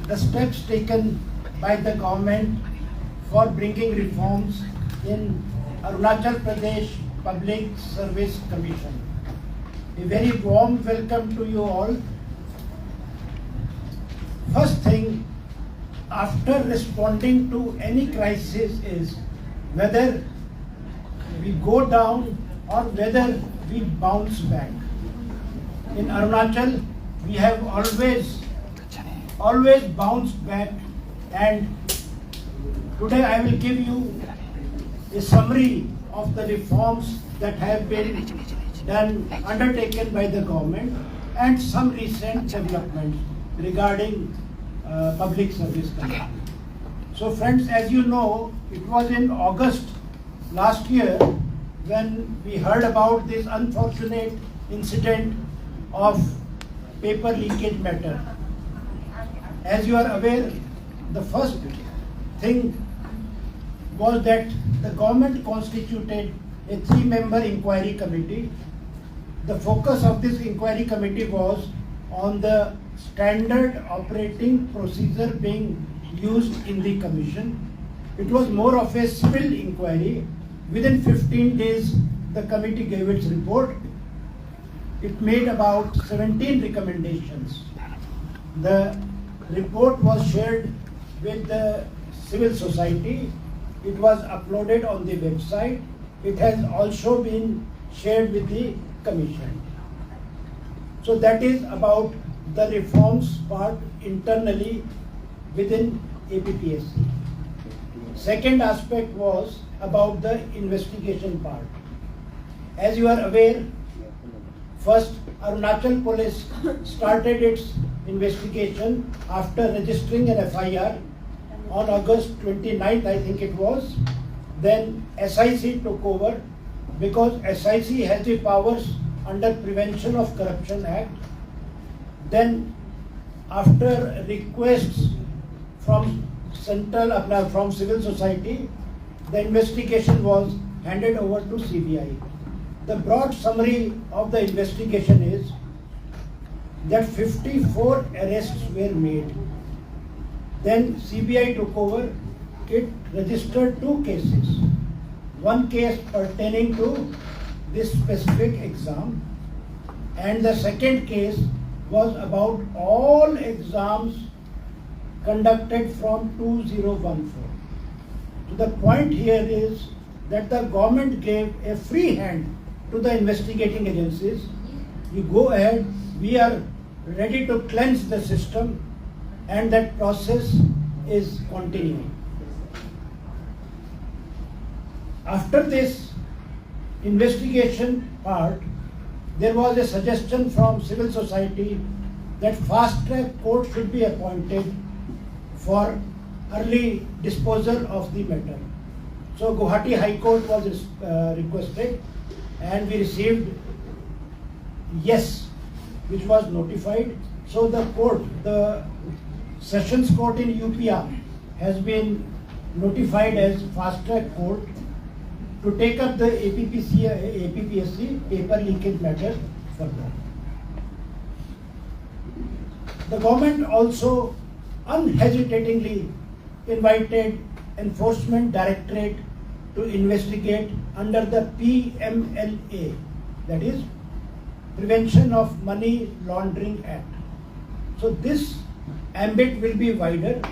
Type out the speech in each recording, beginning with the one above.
the steps taken by the government for bringing reforms in Arunachal Pradesh Public Service Commission. A very warm welcome to you all. First thing, after responding to any crisis is whether we go down or whether we bounce back. In Arunachal, we have always bounced back, and today I will give you a summary of the reforms that have been undertaken by the government and some recent developments regarding public service commission. So friends, as you know, it was in August last year when we heard about this unfortunate incident of paper leakage matter. As you are aware, the first thing was that the government constituted a 3-member inquiry committee. The focus of this inquiry committee was on the standard operating procedure being used in the commission. It was more of a civil inquiry. Within 15 days, the committee gave its report. It made about 17 recommendations. The report was shared with the civil society. It was uploaded on the website. It has also been shared with the commission. So that is about the reforms part internally within APPSC. Second aspect was about the investigation part. As you are aware, first Arunachal Police started its investigation after registering an FIR on August 29th, I think it was. Then SIC took over because SIC has the powers under Prevention of Corruption Act. Then after requests from from civil society, the investigation was handed over to CBI. The broad summary of the investigation is that 54 arrests were made. Then CBI took over. It registered 2 cases. One case pertaining to this specific exam, and the second case was about all exams conducted from 2014. So the point here is that the government gave a free hand to the investigating agencies. You go ahead, we are ready to cleanse the system, and that process is continuing. After this investigation part, there was a suggestion from civil society that fast-track court should be appointed for early disposal of the matter. So Guwahati High Court was requested, and we received yes, which was notified. So the court, the Sessions Court in UPR, has been notified as fast-track court to take up the APPSC paper leakage matter further. The government also unhesitatingly invited Enforcement Directorate to investigate under the PMLA, that is Prevention of Money Laundering Act. So this ambit will be wider.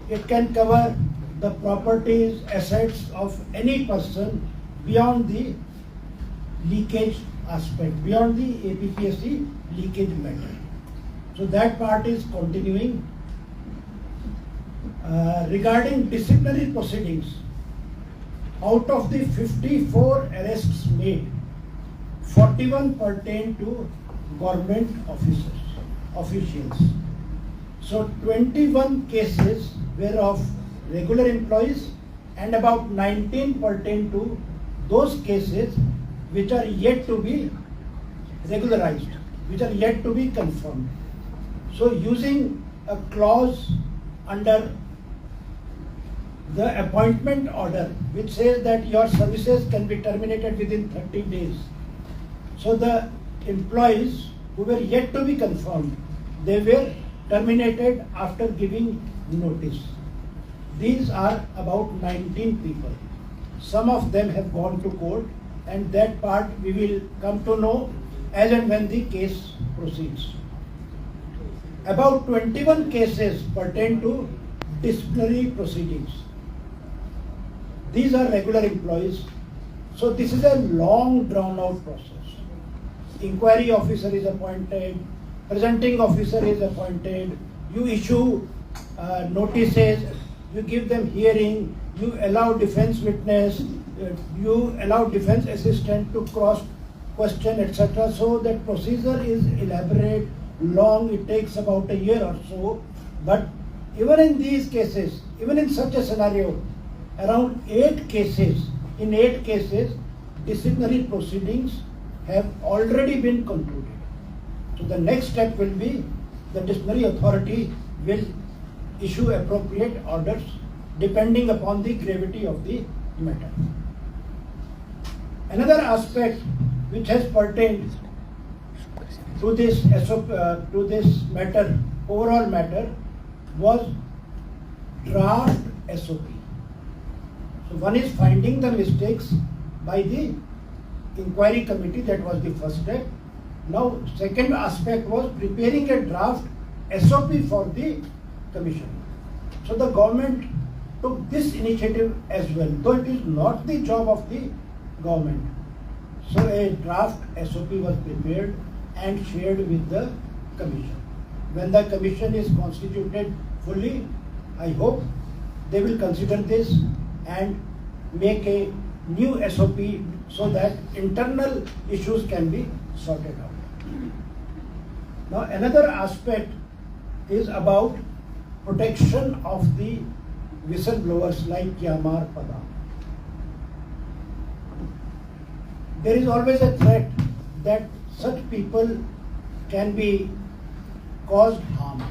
It can cover the properties, assets of any person beyond the leakage aspect, beyond the APPSC leakage matter. So that part is continuing. Regarding disciplinary proceedings, out of the 54 arrests made, 41 pertain to government officials. So 21 cases were of regular employees, and about 19 pertain to those cases which are yet to be regularized, which are yet to be confirmed. So using a clause under the appointment order which says that your services can be terminated within 30 days. So the employees who were yet to be confirmed, they were terminated after giving notice. These are about 19 people. Some of them have gone to court, and that part we will come to know as and when the case proceeds. About 21 cases pertain to disciplinary proceedings. These are regular employees, so this is a long drawn out process. Inquiry officer is appointed, presenting officer is appointed, you issue notices, you give them hearing, you allow defense witness, you allow defense assistant to cross question, etc. So that procedure is elaborate, long, it takes about a year or so. But even in these cases, even in such a scenario, around 8 cases, in 8 cases, disciplinary proceedings have already been concluded. So the next step will be the disciplinary authority will issue appropriate orders depending upon the gravity of the matter. Another aspect which has pertained to this matter, overall matter, was draft SOP. So one is finding the mistakes by the inquiry committee, that was the first step. Now second aspect was preparing a draft SOP for the commission. So the government took this initiative as well, though it is not the job of the government. So a draft SOP was prepared and shared with the commission. When the commission is constituted fully, I hope they will consider this and make a new SOP so that internal issues can be sorted out. Now another aspect is about protection of the whistleblowers like Yamar Pada. There is always a threat that such people can be caused harm.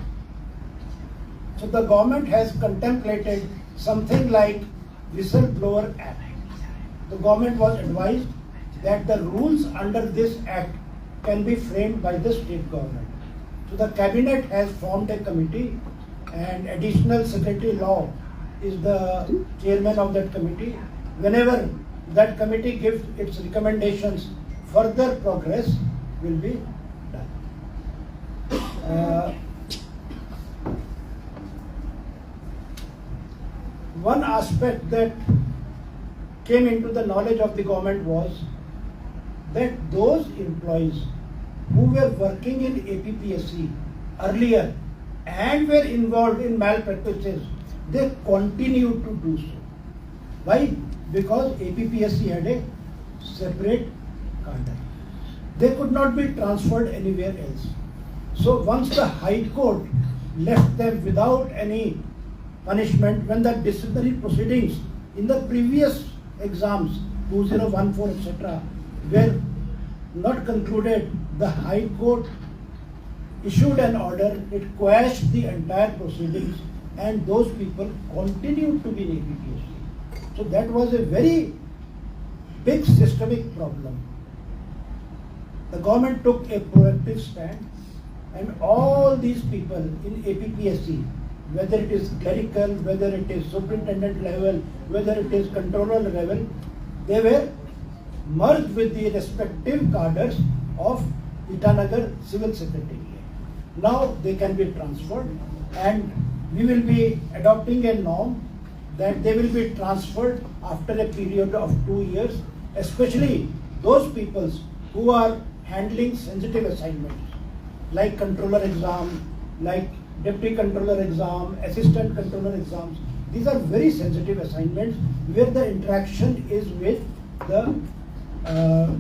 So the government has contemplated something like Whistleblower Act. The government was advised that the rules under this act can be framed by the state government. So the cabinet has formed a committee, and additional secretary law is the chairman of that committee. Whenever that committee gives its recommendations, further progress will be done. One aspect that came into the knowledge of the government was that those employees who were working in APPSC earlier and were involved in malpractices, they continue to do so. Why? Because APPSC had a separate cadre. They could not be transferred anywhere else. So once the High Court left them without any punishment, when the disciplinary proceedings in the previous exams, 2014, etc., were not concluded, the High Court issued an order, it quashed the entire proceedings, and those people continued to be in APPSC. So that was a very big systemic problem. The government took a proactive stand, and all these people in APPSC, whether it is clerical, whether it is superintendent level, whether it is controller level, they were merged with the respective cadres of Itanagar Civil Secretariat. Now they can be transferred, and we will be adopting a norm that they will be transferred after a period of 2 years, especially those people who are handling sensitive assignments like controller exam, like deputy controller exam, assistant controller exams. These are very sensitive assignments where the interaction is with the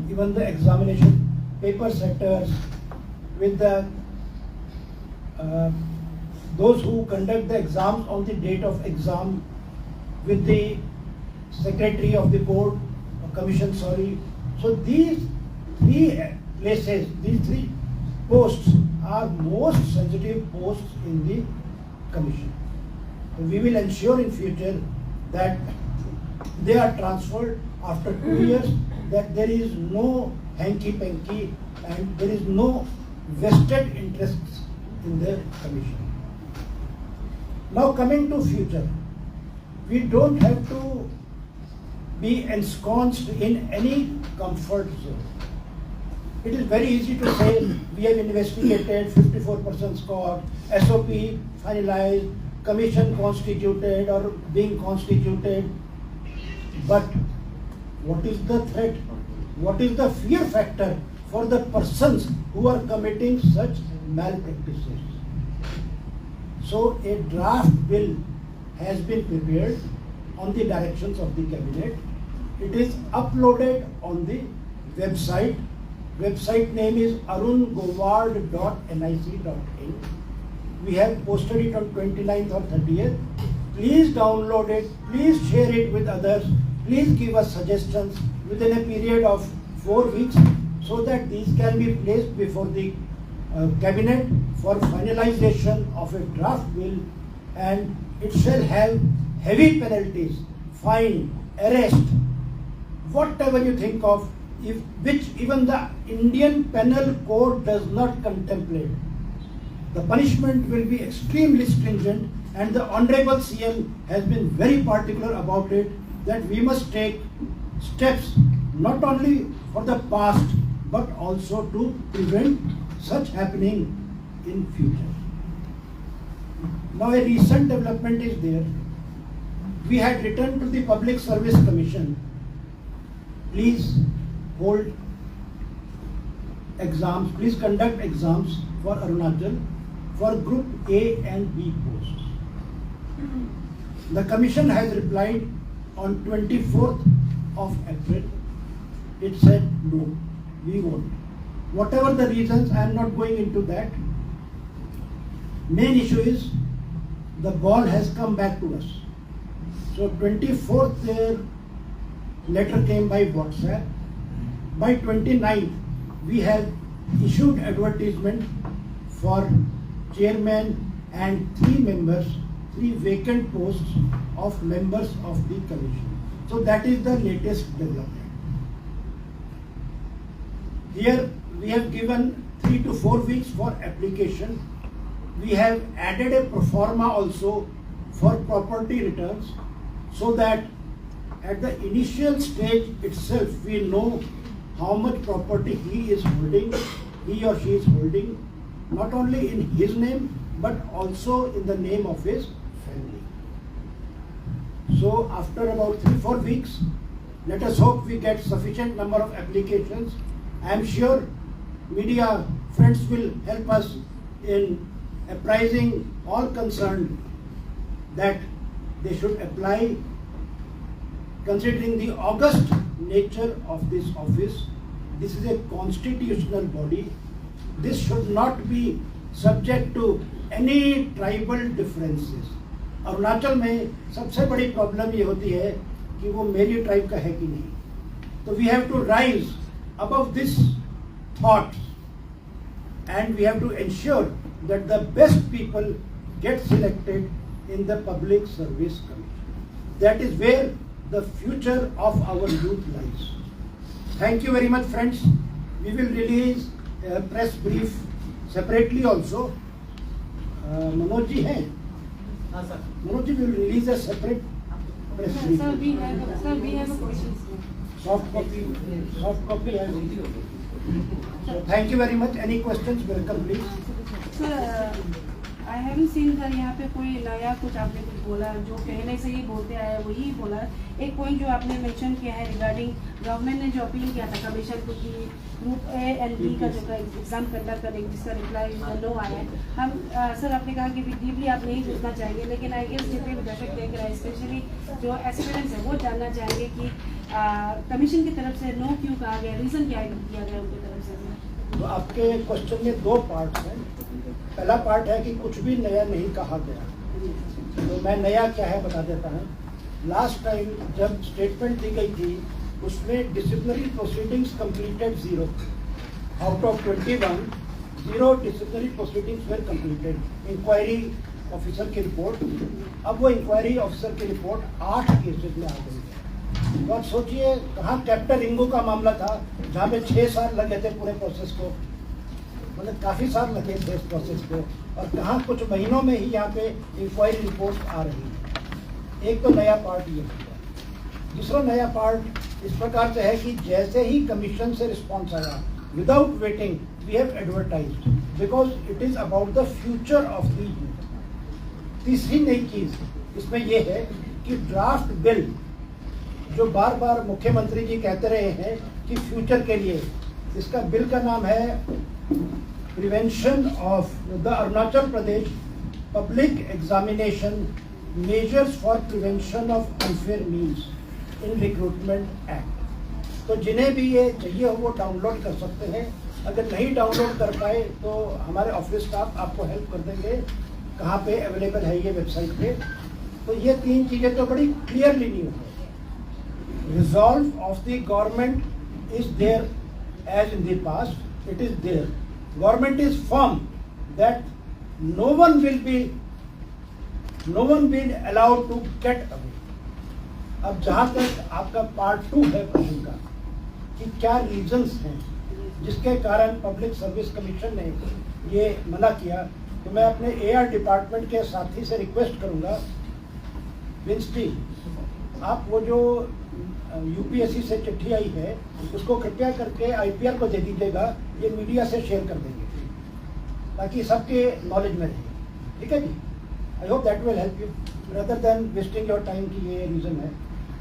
even the examination paper setters, with the those who conduct the exams on the date of exam, with the secretary of the board, commission, sorry. So these 3 places, these 3 posts are most sensitive posts in the commission. So we will ensure in future that they are transferred after 2 years, that there is no hanky-panky and there is no vested interests in the commission. Now coming to future, we don't have to be ensconced in any comfort zone. It is very easy to say we have investigated, 54% score, SOP finalized, commission constituted or being constituted. But what is the threat? What is the fear factor for the persons who are committing such malpractices? So a draft bill has been prepared on the directions of the cabinet. It is uploaded on the website. Website name is arungoward.nic.in. We have posted it on 29th or 30th. Please download it. Please share it with others. Please give us suggestions within a period of 4 weeks so that these can be placed before the cabinet for finalization of a draft bill, and it shall have heavy penalties, fine, arrest, whatever you think of, which even the Indian Penal Code does not contemplate. The punishment will be extremely stringent, and the Honorable CM has been very particular about it, that we must take steps not only for the past but also to prevent such happening in future. Now a recent development is there. We had written to the Public Service Commission, please hold exams, please conduct exams for Arunachal for Group A and B posts. The Commission has replied on 24th of April. It said no, we won't. Whatever the reasons, I am not going into that. Main issue is the ball has come back to us. So 24th their letter came by WhatsApp. By 29th we have issued advertisement for chairman and 3 members, 3 vacant posts of members of the commission. So that is the latest development. Here we have given 3 to 4 weeks for application. We have added a pro forma also for property returns, so that at the initial stage itself we know how much property he is holding, he or she is holding, not only in his name but also in the name of his family. So after about 3-4 weeks, let us hope we get sufficient number of applications. I am sure media friends will help us in apprising all concerned that they should apply, considering the august nature of this office. This is a constitutional body. This should not be subject to any tribal differences. Arunachal में सबसे बड़ी problem ये होती है कि वो मेरी tribe का है कि नहीं. तो we have to rise above this thought, and we have to ensure that the best people get selected in the Public Service Commission. That is where the future of our youth lies. Thank you very much, friends. We will release a press brief separately also. Manoj ji hai? Manoj ji will release a separate press brief. Sir, we have a question. Soft copy. So thank you very much. Any questions? Welcome, please. Sir, I haven't seen that यहाँ पे कोई नया कुछ आपने कुछ बोला, जो पहले से ही बोलते आए वही बोला. एक पॉइंट जो आपने मेंशन किया है रिगार्डिंग गवर्नमेंट ने जो अपील किया था कमीशन को कि ग्रुप ए एंड बी का जो एग्जाम कंडक्ट करेंगे, जिसका रिप्लाई नो आया है. हम सर आपने कहा कि डीपली आप नहीं पूछना चाहेंगे, लेकिन आई गेस जितने भी दर्शक देख रहे हैं, स्पेशली जो एस्पिरेंट्स है वो जानना चाहेंगे कि कमीशन की तरफ से नो क्यों कहा गया, रीजन क्या किया गया उनकी तरफ से. तो आपके क्वेश्चन में 2 पार्ट हैं. पहला पार्ट है कि कुछ भी नया नहीं कहा गया, तो मैं नया क्या है बता देता हूँ. लास्ट टाइम जब स्टेटमेंट दी गई थी उसमें disciplinary proceedings completed 0 out of 21. 0 disciplinary proceedings were completed. Inquiry officer की रिपोर्ट, अब वो इंक्वायरी ऑफिसर की रिपोर्ट 8 केसेज में आ गई है. तो आप सोचिए कहाँ कैप्टन रिंगू का मामला था जहाँ पे 6 साल लगे थे पूरे प्रोसेस को. मतलब काफ़ी साल लगे थे इस प्रोसेस को, और कहाँ कुछ महीनों में ही यहाँ पे इंक्वायरी रिपोर्ट आ रही है। एक तो नया पार्ट ये है। दूसरा नया पार्ट इस प्रकार से है कि जैसे ही कमीशन से रिस्पॉन्स आया, without waiting we have advertised, because it is about the future of the youth. तीसरी नई चीज़ इसमें यह है कि ड्राफ्ट बिल जो बार बार मुख्यमंत्री जी कहते रहे हैं कि फ्यूचर के लिए, इसका बिल का नाम है prevention of the Arunachal Pradesh public examination measures for prevention of unfair means in recruitment act. तो जिन्हें भी ये चाहिए हो वो डाउनलोड कर सकते हैं। अगर नहीं डाउनलोड कर पाए तो हमारे ऑफिस स्टाफ आपको हेल्प कर देंगे, कहाँ पे अवेलेबल है ये वेबसाइट पे। तो ये तीन चीज़ें तो बड़ी क्लियरली न्यू है। Resolve of the government is there as in the past, it is there. Government is firm that no one will be allowed to get away. अब जहाँ तक आपका पार्ट 2 है प्रश्न का कि क्या रीजंस हैं जिसके कारण पब्लिक सर्विस कमीशन ने ये मना किया, तो मैं अपने AR डिपार्टमेंट के साथी से रिक्वेस्ट करूँगा, विंस्टी आप वो जो UPSC से चिट्ठी आई है उसको कृपया करके IPR को दे दीजिएगा, ये मीडिया से शेयर कर देंगे ताकि सबके नॉलेज में रहे। ठीक है जी, I hope that will help you rather than wasting your time की ये रीज़न है।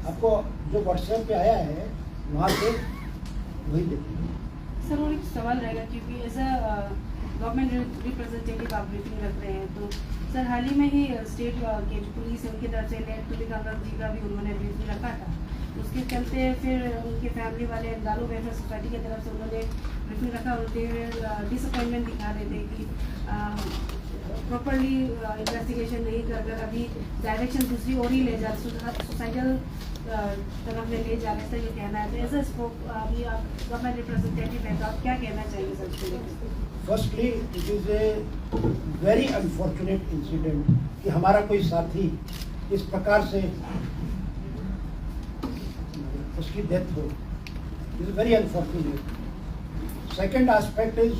आपको जो WhatsApp पे आया है वहाँ से वही देखिए। सर और एक सवाल रहेगा, क्योंकि एज अ गवर्नमेंट रिप्रेजेंटेटिव आप ब्रीफिंग रख रहे हैं, तो सर हाल ही में ही स्टेट के जो पुलिस है उनकी तरफ से गवर्ट जी का भी उन्होंने ब्रीफिंग रखा था। उसके चलते फिर उनके फैमिली वाले अंदालू वेलफेयर सोसाइटी की तरफ से उन्होंने ब्रीफिंग रखा, उनके डिसअपॉइंटमेंट दिखा रहे थे कि प्रॉपरली इन्वेस्टिगेशन नहीं कर कर अभी डायरेक्शन दूसरी ओर ही ले जा, सोसाइटल तरफ में ले जा रहे थे, ये कहना है। तो एज अ स्कोप अभी आप गवर्नमेंट रिप्रेजेंटेटिव हैं तो आप क्या कहना चाहिए sir? Firstly it is a very unfortunate incident कि हमारा कोई साथी इस प्रकार से उसकी डेथ हो, is very unfortunate. Second aspect is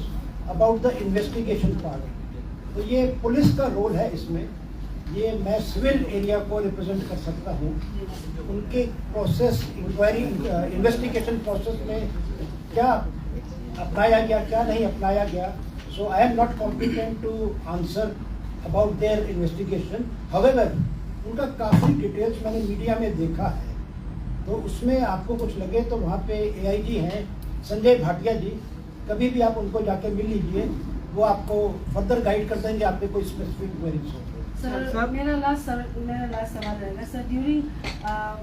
about the investigation part. तो ये पुलिस का रोल है इसमें, ये मैं सिविल एरिया को रिप्रेजेंट कर सकता हूँ। उनके प्रोसेस इंक्वायरी इन्वेस्टिगेशन प्रोसेस में क्या अपनाया गया क्या नहीं अपनाया गया, so I am not competent to answer about their investigation. However उनका काफ़ी डिटेल्स मैंने मीडिया में देखा है, तो उसमें आपको कुछ लगे तो वहाँ पे AIG हैं संजय भाटिया जी, कभी भी आप उनको जाके मिल लीजिए, वो आपको फर्दर गाइड कर देंगे आपके कोई स्पेसिफिक क्वेरीज हो। सर मेरा लास्ट सवाल रहेगा सर, ड्यूरिंग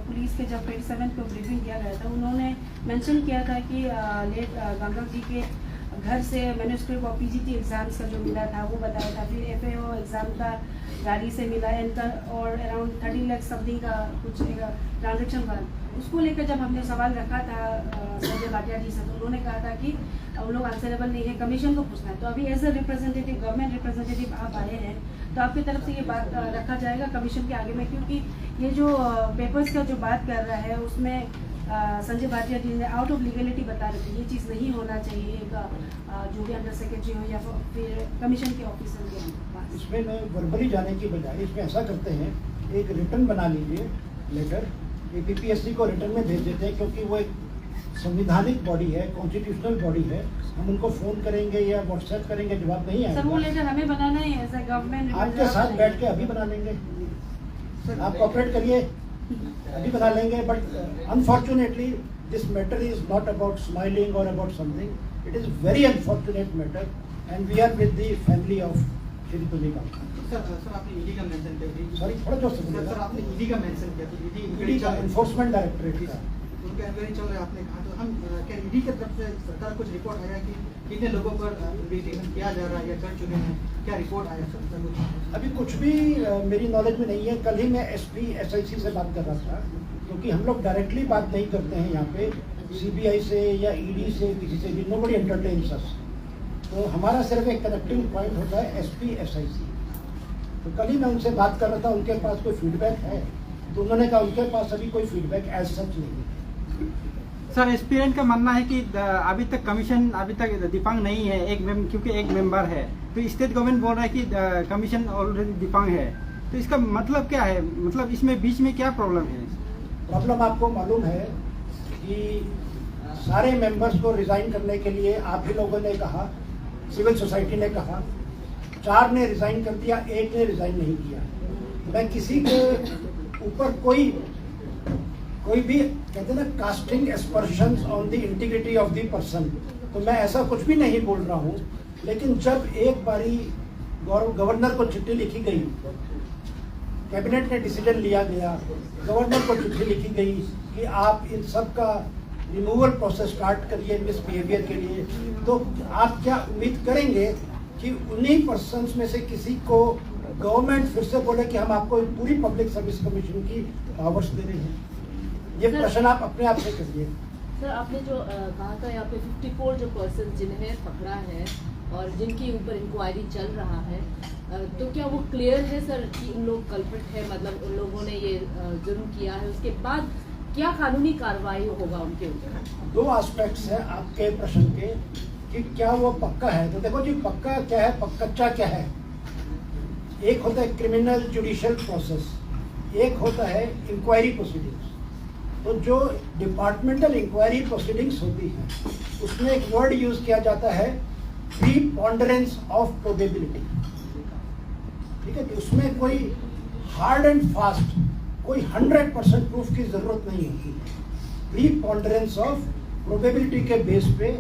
पुलिस के जब 27 को ब्रीफिंग किया गया था, उन्होंने मेंशन किया था कि लेट गंगक जी के घर से मैन्युस्क्रिप्ट और PGT एग्जाम्स का जो मिला था वो बताया था, फिर FAO एग्जाम का गाड़ी से मिला इनका, और अराउंड 30 लाख समथिंग का कुछ ट्रांजेक्शन था। उसको लेकर जब हमने सवाल रखा था संजय भाटिया जी से, तो उन्होंने कहा था कि हम लोग आंसरेबल नहीं है, कमीशन को पूछना है। तो अभी as a representative government representative आप आए हैं, तो आपकी तरफ से ये बात रखा जाएगा कमीशन के आगे में, क्योंकि ये जो पेपर्स का जो बात कर रहा है उसमें संजय भाटिया जी ने आउट ऑफ लीगलिटी बता रहे थे, ये चीज़ नहीं होना चाहिए जो भी अंडर सेक्रेटरी हो या फिर कमीशन के ऑफिसर के। इसमें मैं वर्बली जाने की बजाय इसमें ऐसा करते हैं, एक रिटर्न बना लीजिए, लेटर APPSC को रिटर्न में भेज देते हैं, क्योंकि वो एक संविधानिक बॉडी है, कॉन्स्टिट्यूशनल बॉडी है। हम उनको फ़ोन करेंगे या WhatsApp करेंगे, जवाब नहीं आएगा। सर वो लेटर हमें बनाना है एज अ गवर्नमेंट, आपके साथ बैठ के अभी बना लेंगे, आप कोऑपरेट करिए, अभी बना लेंगे। But unfortunately this matter is not about smiling और about something, it is very unfortunate matter and we are with the family of Shri Tulika. Sir आपने ED का मेंशन किया, सॉरी थोड़ा जोर से बोलिए। सर आपने ED का मेंशन किया, तो ED का एनफोर्समेंट डायरेक्टरेट का उनका इंक्वायरी चल रहा है आपने कहा, तो हम क्या ED की तरफ से सरकार कुछ रिपोर्ट आया कि कितने लोगों पर इन्वेस्टिगेशन किया जा रहा है या कर चुके हैं, क्या रिपोर्ट आया सर? अभी कुछ भी मेरी नॉलेज में नहीं है। कल ही मैं SP SIC से बात कर रहा था, क्योंकि हम लोग डायरेक्टली बात नहीं करते हैं यहाँ पे CBI से या ED से, किसी से भी, नोबडी एंटरटेन्स अस। तो हमारा सिर्फ एक कनेक्टिंग पॉइंट होता है SP SIC। तो कल ही मैं उनसे बात कर रहा था, उनके पास कोई फीडबैक है, तो उन्होंने कहा उनके पास अभी कोई फीडबैक एज सच नहीं है। सर एस्पिरेंट का मानना है कि अभी तक कमीशन अभी तक दिपांग नहीं है, क्योंकि एक मेंबर है, तो स्टेट गवर्नमेंट बोल रहा है कि कमीशन ऑलरेडी दिपांग है, तो इसका मतलब क्या है? मतलब इसमें बीच में क्या प्रॉब्लम है? प्रॉब्लम आपको मालूम है कि सारे मेंबर्स को रिजाइन करने के लिए आप ही लोगों ने कहा, सिविल सोसाइटी ने कहा, 4 ने रिजाइन कर दिया, 1 ने रिजाइन नहीं किया। मैं किसी के ऊपर कोई भी कहते ना casting aspersions on the integrity of the person, तो मैं ऐसा कुछ भी नहीं बोल रहा हूँ। लेकिन जब एक बारी गवर्नर को चिट्ठी लिखी गई, कैबिनेट ने डिसीजन लिया गया, गवर्नर को चिट्ठी लिखी गई कि आप इन सब का रिमूवल प्रोसेस स्टार्ट करिए मिसबिहेवियर के लिए, तो आप क्या उम्मीद करेंगे कि उन्हीं पर्सन्स में से किसी को गवर्नमेंट फिर से बोले कि हम आपको पूरी पब्लिक सर्विस कमीशन की पावर्स दे रहे हैं? ये प्रश्न आप अपने आप से करिए। सर, आपने जो कहा था यहाँ पे 54 जो पर्सन जिन्हें पकड़ा है और जिनके ऊपर इंक्वायरी चल रहा है, तो क्या वो क्लियर है सर कि उन लोग कल्प्रिट है, मतलब उन लोगों ने ये जुर्म किया है? उसके बाद क्या कानूनी कार्रवाई होगा उनके ऊपर? 2 एस्पेक्ट्स हैं आपके प्रश्न के कि क्या वो पक्का है। तो देखो जी, पक्का क्या है, कच्चा क्या है। एक होता है क्रिमिनल जुडिशियल प्रोसेस, एक होता है इंक्वायरी प्रोसीडिंग्स। तो जो डिपार्टमेंटल इंक्वायरी प्रोसीडिंग्स होती है उसमें एक वर्ड यूज किया जाता है प्रीपोंडरेंस ऑफ प्रोबेबिलिटी। ठीक है, कि उसमें कोई हार्ड एंड फास्ट कोई 100% प्रूफ की जरूरत नहीं होती। प्रीपोंडरेंस ऑफ प्रोबेबिलिटी के बेस पे,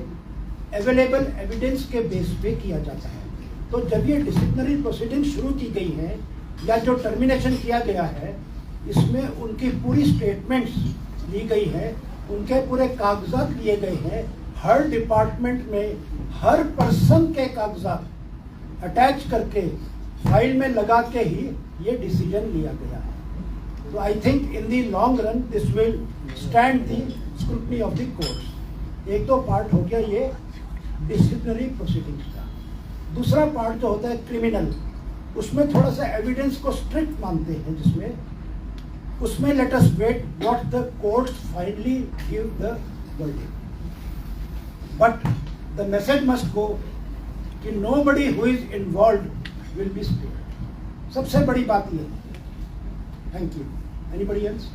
अवेलेबल एविडेंस के बेस पे किया जाता है। तो जब ये डिसिप्लिनरी प्रोसीडिंग शुरू की गई है या जो टर्मिनेशन किया गया है, इसमें उनकी पूरी स्टेटमेंट्स ली गई है, उनके पूरे कागजात लिए गए हैं। हर डिपार्टमेंट में हर पर्सन के कागजात अटैच करके फाइल में लगा के ही ये डिसीजन लिया गया है। तो I think in the long run this will stand the scrutiny of the courts. एक तो पार्ट हो गया ये डिसिप्लिनरी प्रोसीडिंग्स का। दूसरा पार्ट जो होता है क्रिमिनल, उसमें थोड़ा सा एविडेंस को स्ट्रिक्ट मानते हैं, जिसमें उसमें let us wait what the courts finally give the verdict. But the message must go कि nobody who is involved will be spared. सबसे बड़ी बात ये। Thank you. Anybody else?